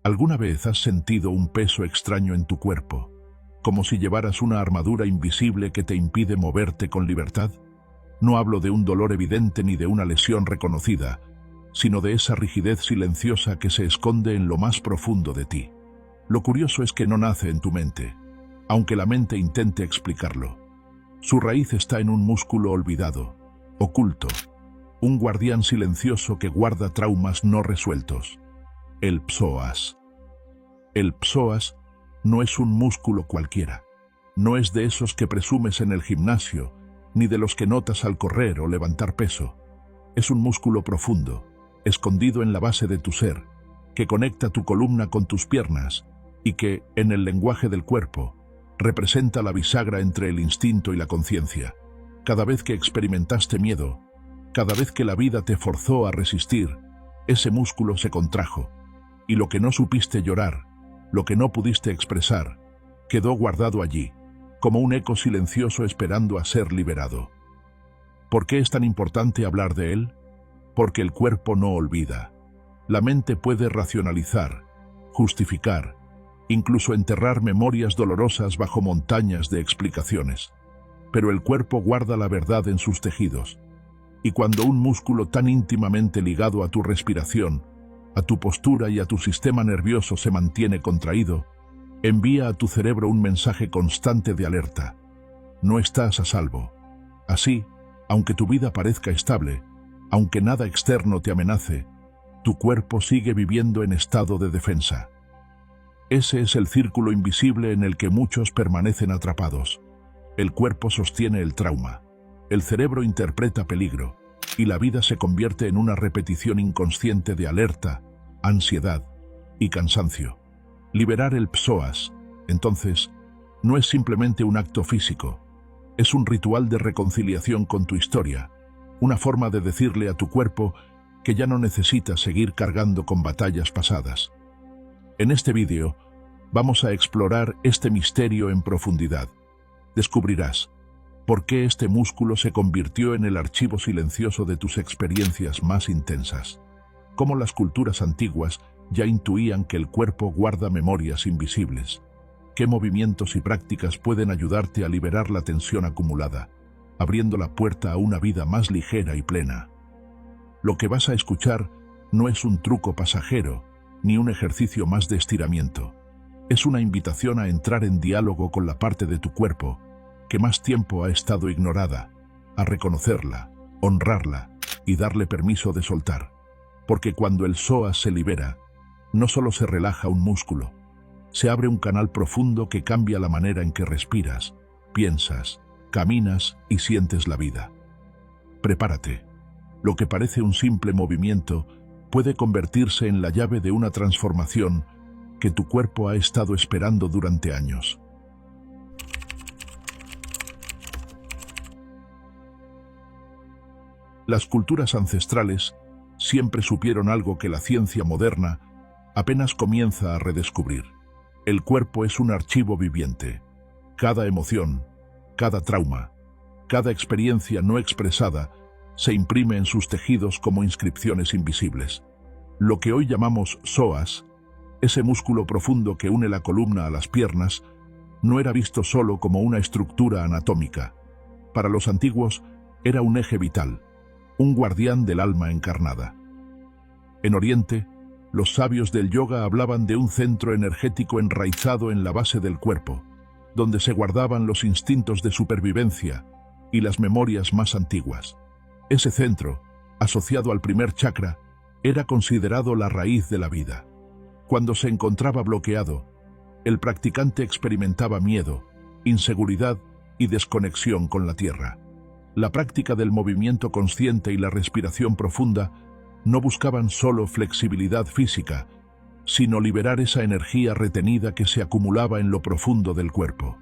¿Alguna vez has sentido un peso extraño en tu cuerpo, como si llevaras una armadura invisible que te impide moverte con libertad? No hablo de un dolor evidente ni de una lesión reconocida, sino de esa rigidez silenciosa que se esconde en lo más profundo de ti. Lo curioso es que no nace en tu mente, aunque la mente intente explicarlo. Su raíz está en un músculo olvidado, oculto, un guardián silencioso que guarda traumas no resueltos. El psoas. El psoas no es un músculo cualquiera. No es de esos que presumes en el gimnasio, ni de los que notas al correr o levantar peso. Es un músculo profundo, escondido en la base de tu ser, que conecta tu columna con tus piernas y que, en el lenguaje del cuerpo, representa la bisagra entre el instinto y la conciencia. Cada vez que experimentaste miedo, cada vez que la vida te forzó a resistir, ese músculo se contrajo, y lo que no supiste llorar, lo que no pudiste expresar, quedó guardado allí, como un eco silencioso esperando a ser liberado. ¿Por qué es tan importante hablar de él? Porque el cuerpo no olvida. La mente puede racionalizar, justificar, incluso enterrar memorias dolorosas bajo montañas de explicaciones. Pero el cuerpo guarda la verdad en sus tejidos. Y cuando un músculo tan íntimamente ligado a tu respiración, a tu postura y a tu sistema nervioso se mantiene contraído, envía a tu cerebro un mensaje constante de alerta. No estás a salvo. Así, aunque tu vida parezca estable, aunque nada externo te amenace, tu cuerpo sigue viviendo en estado de defensa. Ese es el círculo invisible en el que muchos permanecen atrapados. El cuerpo sostiene el trauma, el cerebro interpreta peligro, y la vida se convierte en una repetición inconsciente de alerta, ansiedad y cansancio. Liberar el psoas, entonces, no es simplemente un acto físico, es un ritual de reconciliación con tu historia, una forma de decirle a tu cuerpo que ya no necesita seguir cargando con batallas pasadas. En este vídeo, vamos a explorar este misterio en profundidad. Descubrirás por qué este músculo se convirtió en el archivo silencioso de tus experiencias más intensas. Cómo las culturas antiguas ya intuían que el cuerpo guarda memorias invisibles. Qué movimientos y prácticas pueden ayudarte a liberar la tensión acumulada, abriendo la puerta a una vida más ligera y plena. Lo que vas a escuchar no es un truco pasajero, ni un ejercicio más de estiramiento. Es una invitación a entrar en diálogo con la parte de tu cuerpo que más tiempo ha estado ignorada, a reconocerla, honrarla y darle permiso de soltar. Porque cuando el psoas se libera, no solo se relaja un músculo, se abre un canal profundo que cambia la manera en que respiras, piensas, caminas y sientes la vida. Prepárate. Lo que parece un simple movimiento puede convertirse en la llave de una transformación que tu cuerpo ha estado esperando durante años. Las culturas ancestrales siempre supieron algo que la ciencia moderna apenas comienza a redescubrir. El cuerpo es un archivo viviente. Cada emoción, cada trauma, cada experiencia no expresada se imprime en sus tejidos como inscripciones invisibles. Lo que hoy llamamos psoas, ese músculo profundo que une la columna a las piernas, no era visto solo como una estructura anatómica. Para los antiguos era un eje vital, un guardián del alma encarnada. En Oriente, los sabios del yoga hablaban de un centro energético enraizado en la base del cuerpo, donde se guardaban los instintos de supervivencia y las memorias más antiguas. Ese centro, asociado al primer chakra, era considerado la raíz de la vida. Cuando se encontraba bloqueado, el practicante experimentaba miedo, inseguridad y desconexión con la tierra. La práctica del movimiento consciente y la respiración profunda no buscaban solo flexibilidad física, sino liberar esa energía retenida que se acumulaba en lo profundo del cuerpo.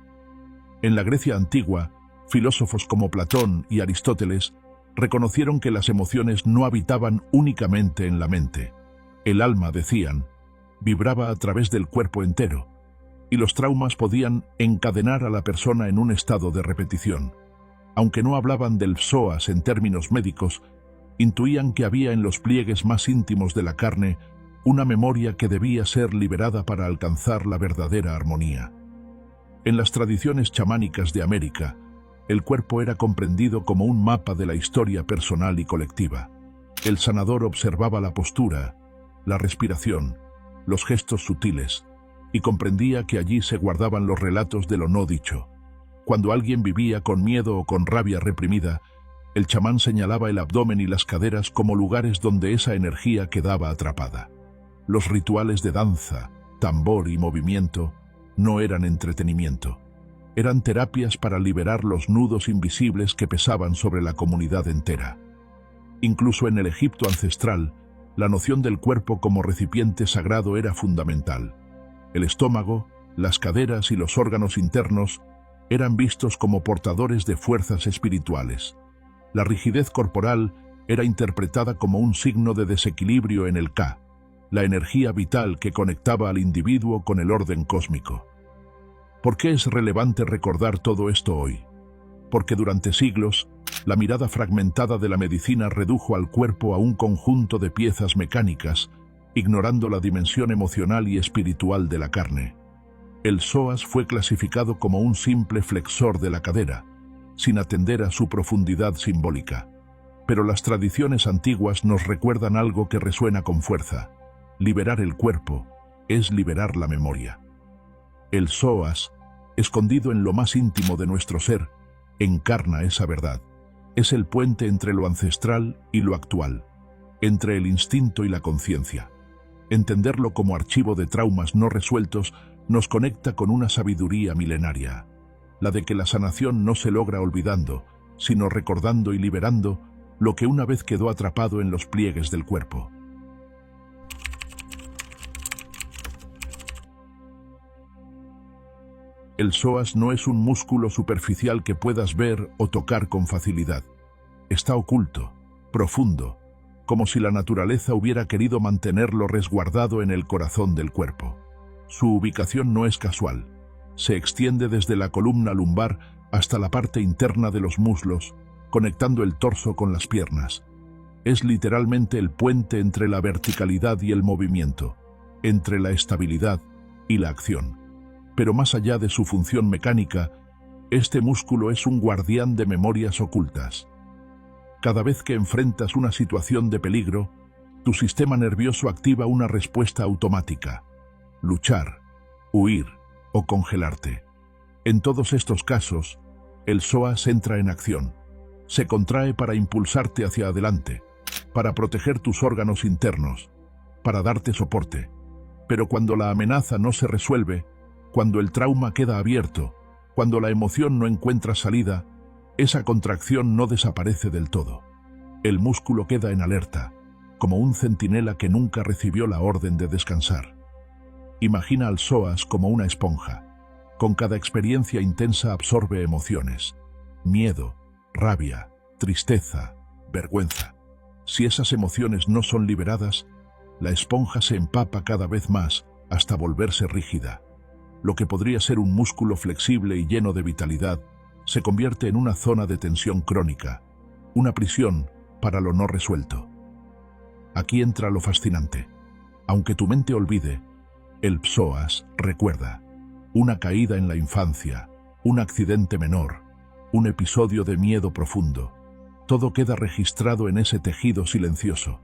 En la Grecia antigua, filósofos como Platón y Aristóteles reconocieron que las emociones no habitaban únicamente en la mente. El alma, decían, vibraba a través del cuerpo entero, y los traumas podían encadenar a la persona en un estado de repetición. Aunque no hablaban del psoas en términos médicos, intuían que había en los pliegues más íntimos de la carne una memoria que debía ser liberada para alcanzar la verdadera armonía. En las tradiciones chamánicas de América, el cuerpo era comprendido como un mapa de la historia personal y colectiva. El sanador observaba la postura, la respiración, los gestos sutiles, y comprendía que allí se guardaban los relatos de lo no dicho. Cuando alguien vivía con miedo o con rabia reprimida, el chamán señalaba el abdomen y las caderas como lugares donde esa energía quedaba atrapada. Los rituales de danza, tambor y movimiento no eran entretenimiento. Eran terapias para liberar los nudos invisibles que pesaban sobre la comunidad entera. Incluso en el Egipto ancestral, la noción del cuerpo como recipiente sagrado era fundamental. El estómago, las caderas y los órganos internos eran vistos como portadores de fuerzas espirituales. La rigidez corporal era interpretada como un signo de desequilibrio en el Ka, la energía vital que conectaba al individuo con el orden cósmico. ¿Por qué es relevante recordar todo esto hoy? Porque durante siglos, la mirada fragmentada de la medicina redujo al cuerpo a un conjunto de piezas mecánicas, ignorando la dimensión emocional y espiritual de la carne. El psoas fue clasificado como un simple flexor de la cadera, sin atender a su profundidad simbólica. Pero las tradiciones antiguas nos recuerdan algo que resuena con fuerza. Liberar el cuerpo es liberar la memoria. El psoas, escondido en lo más íntimo de nuestro ser, encarna esa verdad. Es el puente entre lo ancestral y lo actual, entre el instinto y la conciencia. Entenderlo como archivo de traumas no resueltos nos conecta con una sabiduría milenaria, la de que la sanación no se logra olvidando, sino recordando y liberando lo que una vez quedó atrapado en los pliegues del cuerpo. El psoas no es un músculo superficial que puedas ver o tocar con facilidad. Está oculto, profundo, como si la naturaleza hubiera querido mantenerlo resguardado en el corazón del cuerpo. Su ubicación no es casual. Se extiende desde la columna lumbar hasta la parte interna de los muslos, conectando el torso con las piernas. Es literalmente el puente entre la verticalidad y el movimiento, entre la estabilidad y la acción. Pero más allá de su función mecánica, este músculo es un guardián de memorias ocultas. Cada vez que enfrentas una situación de peligro, tu sistema nervioso activa una respuesta automática: luchar, huir o congelarte. En todos estos casos, el psoas entra en acción. Se contrae para impulsarte hacia adelante, para proteger tus órganos internos, para darte soporte. Pero cuando la amenaza no se resuelve, cuando el trauma queda abierto, cuando la emoción no encuentra salida, esa contracción no desaparece del todo. El músculo queda en alerta, como un centinela que nunca recibió la orden de descansar. Imagina al psoas como una esponja. Con cada experiencia intensa absorbe emociones: miedo, rabia, tristeza, vergüenza. Si esas emociones no son liberadas, la esponja se empapa cada vez más hasta volverse rígida. Lo que podría ser un músculo flexible y lleno de vitalidad se convierte en una zona de tensión crónica, una prisión para lo no resuelto. Aquí entra lo fascinante. Aunque tu mente olvide, el psoas recuerda una caída en la infancia, un accidente menor, un episodio de miedo profundo. Todo queda registrado en ese tejido silencioso.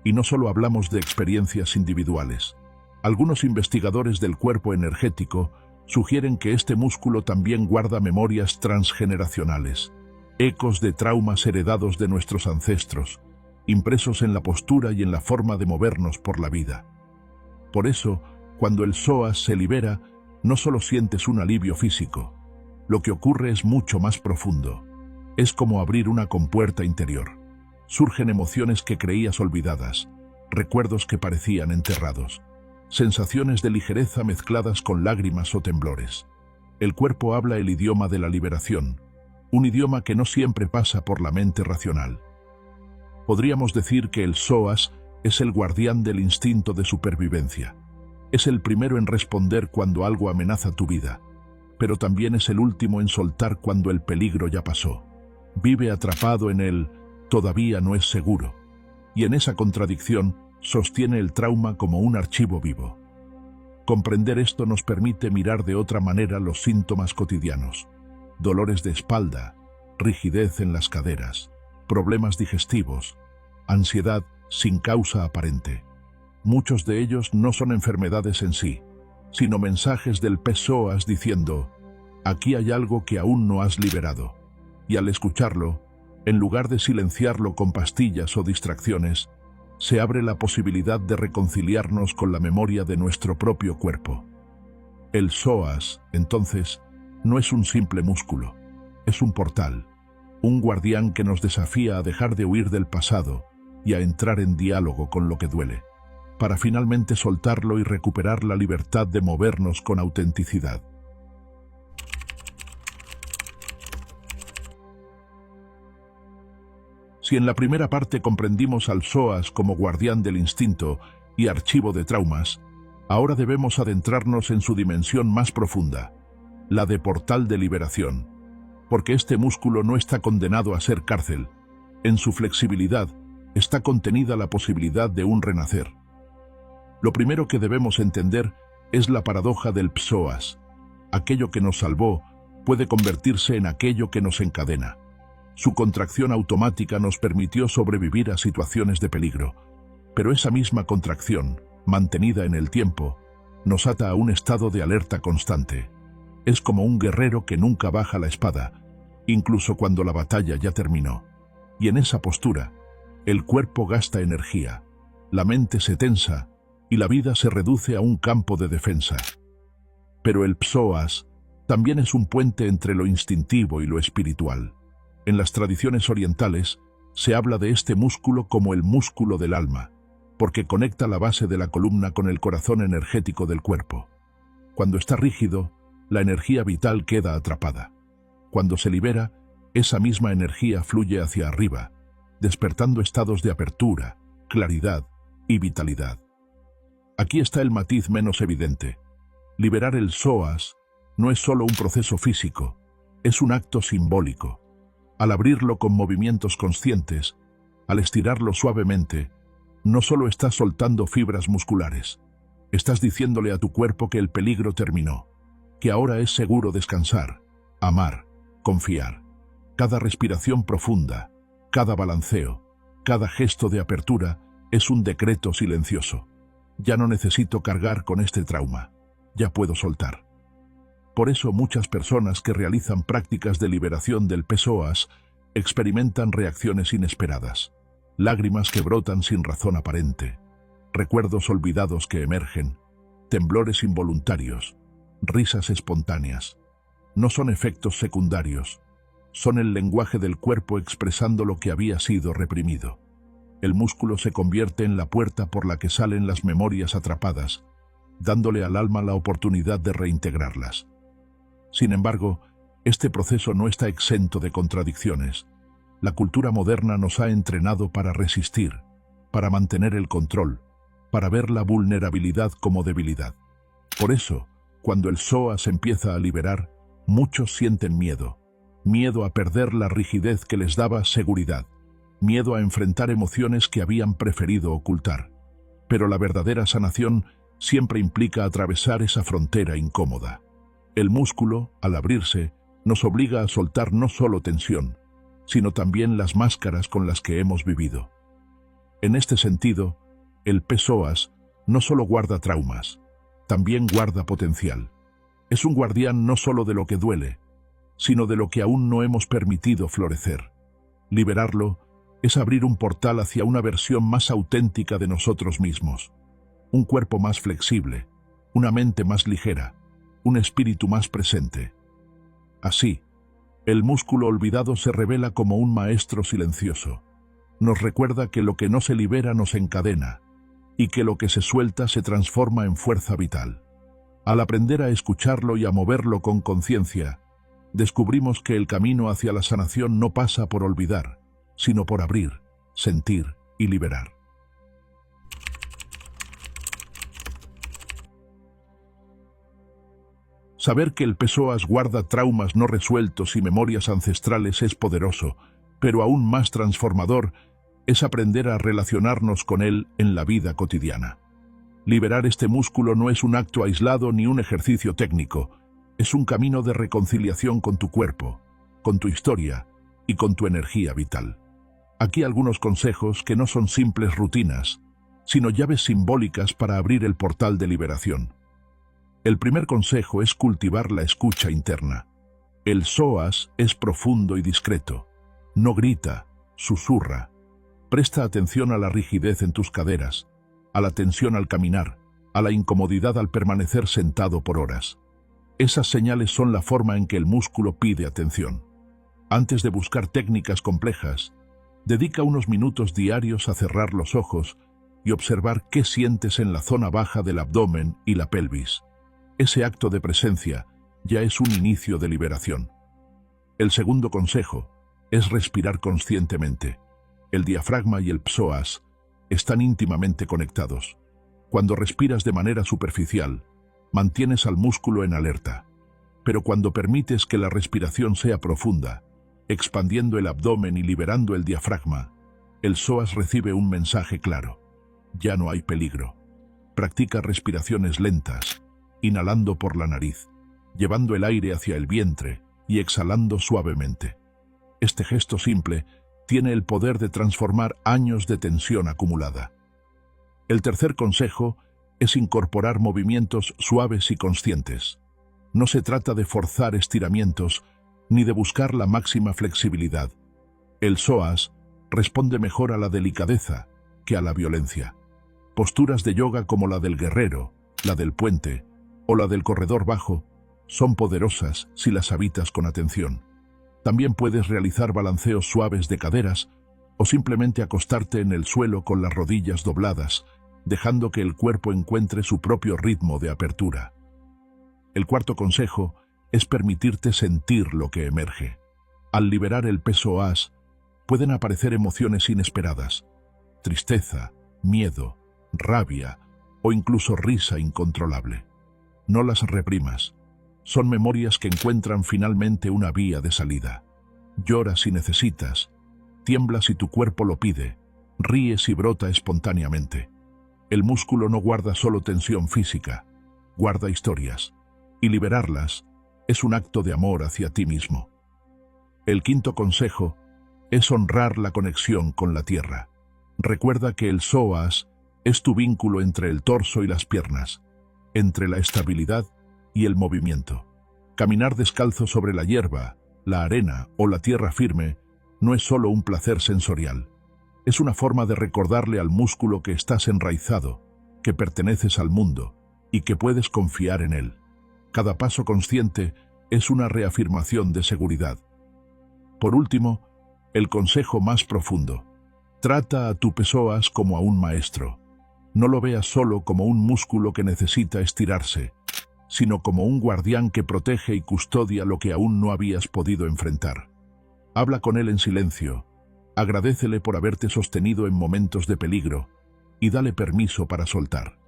Y no solo hablamos de experiencias individuales. Algunos investigadores del cuerpo energético sugieren que este músculo también guarda memorias transgeneracionales, ecos de traumas heredados de nuestros ancestros, impresos en la postura y en la forma de movernos por la vida. Por eso, cuando el psoas se libera, no solo sientes un alivio físico. Lo que ocurre es mucho más profundo. Es como abrir una compuerta interior. Surgen emociones que creías olvidadas, recuerdos que parecían enterrados, sensaciones de ligereza mezcladas con lágrimas o temblores. El cuerpo habla el idioma de la liberación, un idioma que no siempre pasa por la mente racional. Podríamos decir que el psoas es el guardián del instinto de supervivencia. Es el primero en responder cuando algo amenaza tu vida, pero también es el último en soltar cuando el peligro ya pasó. Vive atrapado en el todavía no es seguro, y en esa contradicción sostiene el trauma como un archivo vivo. Comprender esto nos permite mirar de otra manera los síntomas cotidianos: dolores de espalda, rigidez en las caderas, problemas digestivos, ansiedad sin causa aparente. Muchos de ellos no son enfermedades en sí, sino mensajes del PSOAS diciendo: aquí hay algo que aún no has liberado. Y al escucharlo, en lugar de silenciarlo con pastillas o distracciones, se abre la posibilidad de reconciliarnos con la memoria de nuestro propio cuerpo. El psoas, entonces, no es un simple músculo, es un portal, un guardián que nos desafía a dejar de huir del pasado y a entrar en diálogo con lo que duele, para finalmente soltarlo y recuperar la libertad de movernos con autenticidad. Si en la primera parte comprendimos al psoas como guardián del instinto y archivo de traumas, ahora debemos adentrarnos en su dimensión más profunda, la de portal de liberación, porque este músculo no está condenado a ser cárcel. En su flexibilidad está contenida la posibilidad de un renacer. Lo primero que debemos entender es la paradoja del psoas. Aquello que nos salvó puede convertirse en aquello que nos encadena. Su contracción automática nos permitió sobrevivir a situaciones de peligro, pero esa misma contracción, mantenida en el tiempo, nos ata a un estado de alerta constante. Es como un guerrero que nunca baja la espada, incluso cuando la batalla ya terminó. Y en esa postura, el cuerpo gasta energía, la mente se tensa y la vida se reduce a un campo de defensa. Pero el psoas también es un puente entre lo instintivo y lo espiritual. En las tradiciones orientales se habla de este músculo como el músculo del alma, porque conecta la base de la columna con el corazón energético del cuerpo. Cuando está rígido, la energía vital queda atrapada. Cuando se libera, esa misma energía fluye hacia arriba, despertando estados de apertura, claridad y vitalidad. Aquí está el matiz menos evidente. Liberar el psoas no es solo un proceso físico, es un acto simbólico. Al abrirlo con movimientos conscientes, al estirarlo suavemente, no solo estás soltando fibras musculares, estás diciéndole a tu cuerpo que el peligro terminó, que ahora es seguro descansar, amar, confiar. Cada respiración profunda, cada balanceo, cada gesto de apertura es un decreto silencioso. Ya no necesito cargar con este trauma, ya puedo soltar. Por eso muchas personas que realizan prácticas de liberación del psoas experimentan reacciones inesperadas, lágrimas que brotan sin razón aparente, recuerdos olvidados que emergen, temblores involuntarios, risas espontáneas. No son efectos secundarios, son el lenguaje del cuerpo expresando lo que había sido reprimido. El músculo se convierte en la puerta por la que salen las memorias atrapadas, dándole al alma la oportunidad de reintegrarlas. Sin embargo, este proceso no está exento de contradicciones. La cultura moderna nos ha entrenado para resistir, para mantener el control, para ver la vulnerabilidad como debilidad. Por eso, cuando el psoas empieza a liberar, muchos sienten miedo. Miedo a perder la rigidez que les daba seguridad. Miedo a enfrentar emociones que habían preferido ocultar. Pero la verdadera sanación siempre implica atravesar esa frontera incómoda. El músculo, al abrirse, nos obliga a soltar no solo tensión, sino también las máscaras con las que hemos vivido. En este sentido, el psoas no solo guarda traumas, también guarda potencial. Es un guardián no solo de lo que duele, sino de lo que aún no hemos permitido florecer. Liberarlo es abrir un portal hacia una versión más auténtica de nosotros mismos. Un cuerpo más flexible, una mente más ligera, un espíritu más presente. Así, el músculo olvidado se revela como un maestro silencioso. Nos recuerda que lo que no se libera nos encadena, y que lo que se suelta se transforma en fuerza vital. Al aprender a escucharlo y a moverlo con conciencia, descubrimos que el camino hacia la sanación no pasa por olvidar, sino por abrir, sentir y liberar. Saber que el psoas guarda traumas no resueltos y memorias ancestrales es poderoso, pero aún más transformador es aprender a relacionarnos con él en la vida cotidiana. Liberar este músculo no es un acto aislado ni un ejercicio técnico, es un camino de reconciliación con tu cuerpo, con tu historia y con tu energía vital. Aquí algunos consejos que no son simples rutinas, sino llaves simbólicas para abrir el portal de liberación. El primer consejo es cultivar la escucha interna. El psoas es profundo y discreto. No grita, susurra. Presta atención a la rigidez en tus caderas, a la tensión al caminar, a la incomodidad al permanecer sentado por horas. Esas señales son la forma en que el músculo pide atención. Antes de buscar técnicas complejas, dedica unos minutos diarios a cerrar los ojos y observar qué sientes en la zona baja del abdomen y la pelvis. Ese acto de presencia ya es un inicio de liberación. El segundo consejo es respirar conscientemente. El diafragma y el psoas están íntimamente conectados. Cuando respiras de manera superficial, mantienes al músculo en alerta. Pero cuando permites que la respiración sea profunda, expandiendo el abdomen y liberando el diafragma, el psoas recibe un mensaje claro. Ya no hay peligro. Practica respiraciones lentas, inhalando por la nariz, llevando el aire hacia el vientre y exhalando suavemente. Este gesto simple tiene el poder de transformar años de tensión acumulada. El tercer consejo es incorporar movimientos suaves y conscientes. No se trata de forzar estiramientos ni de buscar la máxima flexibilidad. El psoas responde mejor a la delicadeza que a la violencia. Posturas de yoga como la del guerrero, la del puente o la del corredor bajo son poderosas si las habitas con atención. También puedes realizar balanceos suaves de caderas o simplemente acostarte en el suelo con las rodillas dobladas, dejando que el cuerpo encuentre su propio ritmo de apertura. El cuarto consejo es permitirte sentir lo que emerge. Al liberar el psoas, pueden aparecer emociones inesperadas: tristeza, miedo, rabia o incluso risa incontrolable. No las reprimas. Son memorias que encuentran finalmente una vía de salida. Lloras si necesitas, tiemblas si tu cuerpo lo pide, ríes y brota espontáneamente. El músculo no guarda solo tensión física, guarda historias, y liberarlas es un acto de amor hacia ti mismo. El quinto consejo es honrar la conexión con la tierra. Recuerda que el psoas es tu vínculo entre el torso y las piernas, entre la estabilidad y el movimiento. Caminar descalzo sobre la hierba, la arena o la tierra firme no es solo un placer sensorial. Es una forma de recordarle al músculo que estás enraizado, que perteneces al mundo y que puedes confiar en él. Cada paso consciente es una reafirmación de seguridad. Por último, el consejo más profundo. Trata a tu psoas como a un maestro. No lo veas solo como un músculo que necesita estirarse, sino como un guardián que protege y custodia lo que aún no habías podido enfrentar. Habla con él en silencio, agradécele por haberte sostenido en momentos de peligro y dale permiso para soltar.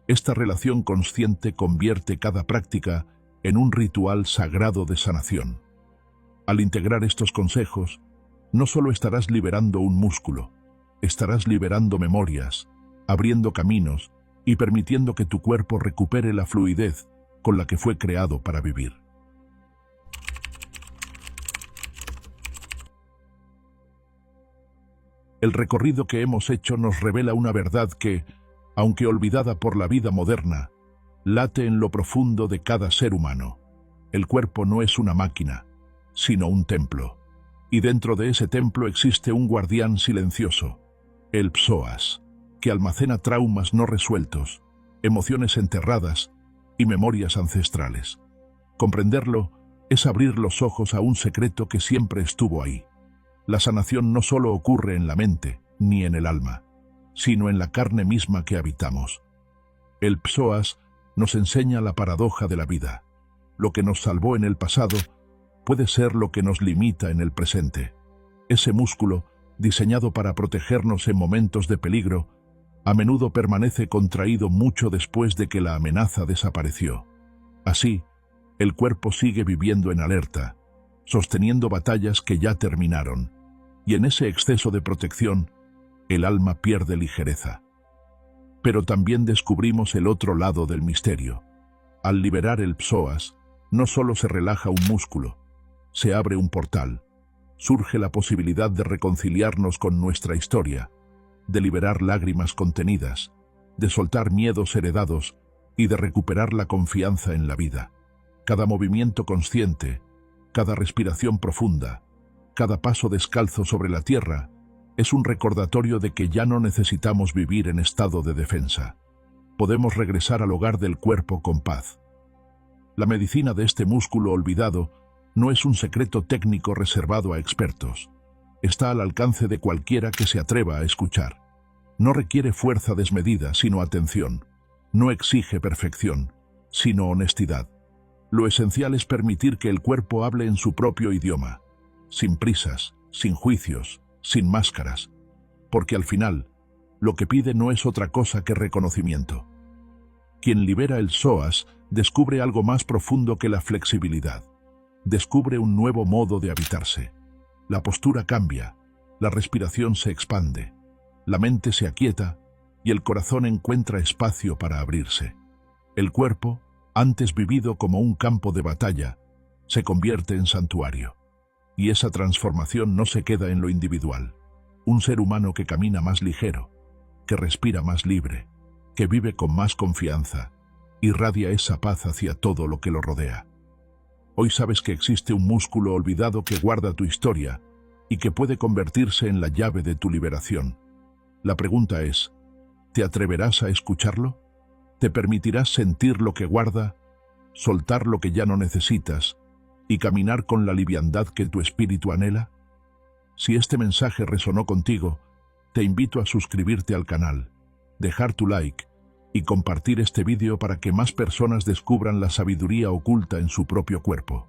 Esta relación consciente convierte cada práctica en un ritual sagrado de sanación. Al integrar estos consejos, no solo estarás liberando un músculo, estarás liberando memorias, abriendo caminos y permitiendo que tu cuerpo recupere la fluidez con la que fue creado para vivir. El recorrido que hemos hecho nos revela una verdad que, aunque olvidada por la vida moderna, late en lo profundo de cada ser humano. El cuerpo no es una máquina, sino un templo. Y dentro de ese templo existe un guardián silencioso, el psoas, que almacena traumas no resueltos, emociones enterradas y memorias ancestrales. Comprenderlo es abrir los ojos a un secreto que siempre estuvo ahí. La sanación no solo ocurre en la mente ni en el alma, sino en la carne misma que habitamos. El psoas nos enseña la paradoja de la vida. Lo que nos salvó en el pasado puede ser lo que nos limita en el presente. Ese músculo, diseñado para protegernos en momentos de peligro, a menudo permanece contraído mucho después de que la amenaza desapareció. Así, el cuerpo sigue viviendo en alerta, sosteniendo batallas que ya terminaron, y en ese exceso de protección el alma pierde ligereza. Pero también descubrimos el otro lado del misterio. Al liberar el psoas, no solo se relaja un músculo, se abre un portal. Surge la posibilidad de reconciliarnos con nuestra historia, de liberar lágrimas contenidas, de soltar miedos heredados y de recuperar la confianza en la vida. Cada movimiento consciente, cada respiración profunda, cada paso descalzo sobre la tierra, es un recordatorio de que ya no necesitamos vivir en estado de defensa. Podemos regresar al hogar del cuerpo con paz. La medicina de este músculo olvidado no es un secreto técnico reservado a expertos. Está al alcance de cualquiera que se atreva a escuchar. No requiere fuerza desmedida, sino atención. No exige perfección, sino honestidad. Lo esencial es permitir que el cuerpo hable en su propio idioma, sin prisas, sin juicios, sin máscaras, porque al final, lo que pide no es otra cosa que reconocimiento. Quien libera el psoas descubre algo más profundo que la flexibilidad. Descubre un nuevo modo de habitarse. La postura cambia, la respiración se expande, la mente se aquieta y el corazón encuentra espacio para abrirse. El cuerpo, antes vivido como un campo de batalla, se convierte en santuario. Y esa transformación no se queda en lo individual. Un ser humano que camina más ligero, que respira más libre, que vive con más confianza, irradia esa paz hacia todo lo que lo rodea. Hoy sabes que existe un músculo olvidado que guarda tu historia y que puede convertirse en la llave de tu liberación. La pregunta es, ¿te atreverás a escucharlo? ¿Te permitirás sentir lo que guarda, soltar lo que ya no necesitas y caminar con la liviandad que tu espíritu anhela? Si este mensaje resonó contigo, te invito a suscribirte al canal, dejar tu like y compartir este vídeo para que más personas descubran la sabiduría oculta en su propio cuerpo.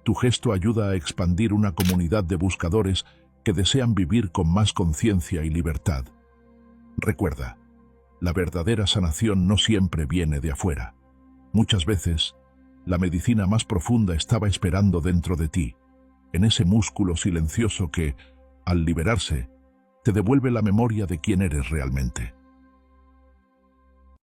Tu gesto ayuda a expandir una comunidad de buscadores que desean vivir con más conciencia y libertad. Recuerda, la verdadera sanación no siempre viene de afuera. Muchas veces, la medicina más profunda estaba esperando dentro de ti, en ese músculo silencioso que, al liberarse, te devuelve la memoria de quién eres realmente.